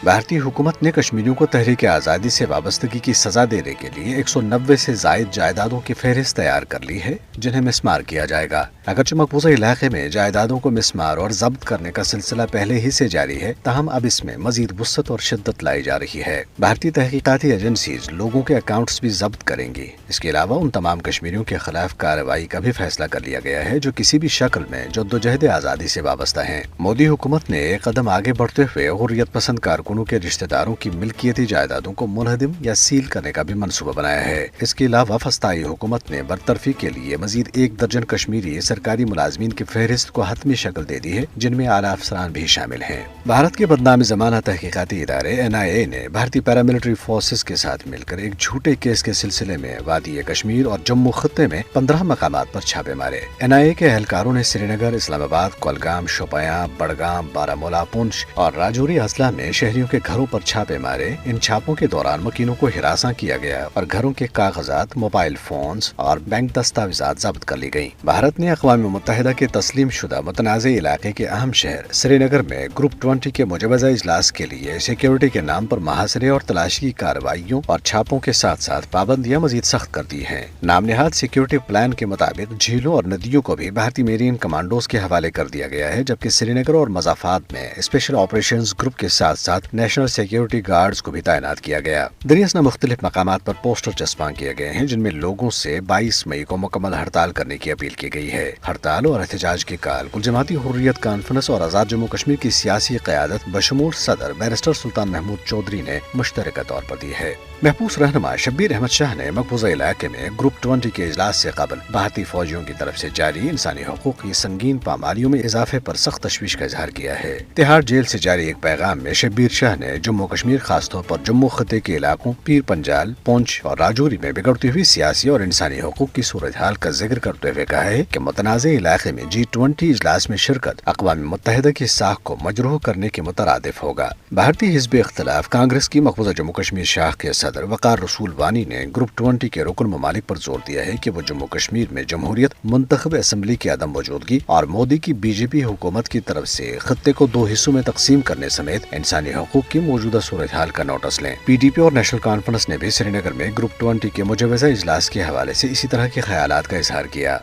بھارتی حکومت نے کشمیریوں کو تحریک آزادی سے وابستگی کی سزا دینے کے لیے 190 سے زائد جائیدادوں کی فہرست تیار کر لی ہے جنہیں مسمار کیا جائے گا۔ اگرچہ مقبوضہ علاقے میں جائیدادوں کو مسمار اور ضبط کرنے کا سلسلہ پہلے ہی سے جاری ہے، تاہم اب اس میں مزید وسعت اور شدت لائی جا رہی ہے۔ بھارتی تحقیقاتی ایجنسیز لوگوں کے اکاؤنٹس بھی ضبط کریں گی۔ اس کے علاوہ ان تمام کشمیریوں کے خلاف کارروائی کا بھی فیصلہ کر لیا گیا ہے جو کسی بھی شکل میں جدوجہد آزادی سے وابستہ ہیں۔ مودی حکومت نے ایک قدم آگے بڑھتے ہوئے حریت پسند کارکنوں کے رشتہ داروں کی ملکیتی جائیدادوں کو منہدم یا سیل کرنے کا بھی منصوبہ بنایا ہے۔ اس کے علاوہ وفاقی حکومت نے برطرفی کے لیے مزید 1 درجن کشمیری سرکاری ملازمین کی فہرست کو حتمی شکل دے دی ہے، جن میں اعلیٰ افسران بھی شامل ہیں۔ بھارت کے بدنام زمانہ تحقیقاتی ادارے NIA نے بھارتی پیراملٹری فورسز کے ساتھ مل کر ایک جھوٹے کیس کے سلسلے میں وادی کشمیر اور جموں خطے میں 15 مقامات پر چھاپے مارے۔ NIA کے اہلکاروں نے سری نگر، اسلام آباد، کولگام، شوپیاں، بڑگام، بارہمولہ، پونچھ اور راجوری اضلاع میں شہریوں کے گھروں پر چھاپے مارے۔ ان چھاپوں کے دوران مکینوں کو ہراساں کیا گیا اور گھروں کے کاغذات، موبائل فونز اور بینک دستاویزات ضبط کر لی گئیں۔ بھارت نے اقوام متحدہ کے تسلیم شدہ متنازع علاقے کے اہم شہر سری نگر میں گروپ 20 کے مجوزہ اجلاس کے لیے سیکیورٹی کے نام پر محاصرے اور تلاشی کی کارروائیوں اور چھاپوں کے ساتھ ساتھ پابندیاں مزید سخت کر دی ہیں۔ نام نہاد سیکیورٹی پلان کے مطابق جھیلوں اور ندیوں کو بھی بھارتی میرین کمانڈوز کے حوالے کر دیا گیا ہے، جبکہ سری نگر اور مضافات میں اسپیشل آپریشنز گروپ کے ساتھ ساتھ نیشنل سیکیورٹی گارڈز کو بھی تعینات کیا گیا۔ دریاسنا مختلف مقامات پر پوسٹر چسپاں کیے گئے ہیں جن میں لوگوں سے 22 مئی کو مکمل ہڑتال کرنے کی اپیل کی گئی ہے۔ ہڑتال اور احتجاج کی کال کل جماعتی حریت کانفرنس اور آزاد جموں کشمیر کی سیاسی قیادت بشمول صدر بیرسٹر سلطان محمود چودھری نے مشترکہ طور پر دی ہے۔ محبوس رہنما شبیر احمد شاہ نے مقبوضہ علاقے میں گروپ 20 کے اجلاس سے قبل بھارتی فوجیوں کی طرف سے جاری انسانی حقوق کی سنگین پامالیوں میں اضافے پر سخت تشویش کا اظہار کیا ہے۔ تہاڑ جیل سے جاری ایک پیغام میں شبیر شاہ نے جموں کشمیر خاص طور پر جموں خطے کے علاقوں پیر پنجال، پونچھ اور راجوری میں بگڑتی ہوئی سیاسی اور انسانی حقوق کی صورتحال کا ذکر کرتے ہوئے کہا ہے کہ متنازع علاقے میں G20 اجلاس میں شرکت اقوام متحدہ کی ساکھ کو مجروح کرنے کے مترادف ہوگا۔ بھارتی حزب اختلاف کانگریس کی مقبوضہ جموں کشمیر شاخ کے صدر وقار رسول وانی نے گروپ 20 کے رکن ممالک پر زور دیا ہے کہ وہ جموں کشمیر میں جمہوریت، منتخب اسمبلی کی عدم موجودگی اور مودی کی BJP حکومت کی طرف سے خطے کو 2 حصوں میں تقسیم کرنے سمیت انسانی حقوق کی موجودہ صورتحال کا نوٹس لیں۔ PDP اور نیشنل کانفرنس نے بھی سری نگر میں گروپ 20 کے مجوزہ اجلاس کے حوالے سے اسی طرح کے خیالات کا اظہار کیا۔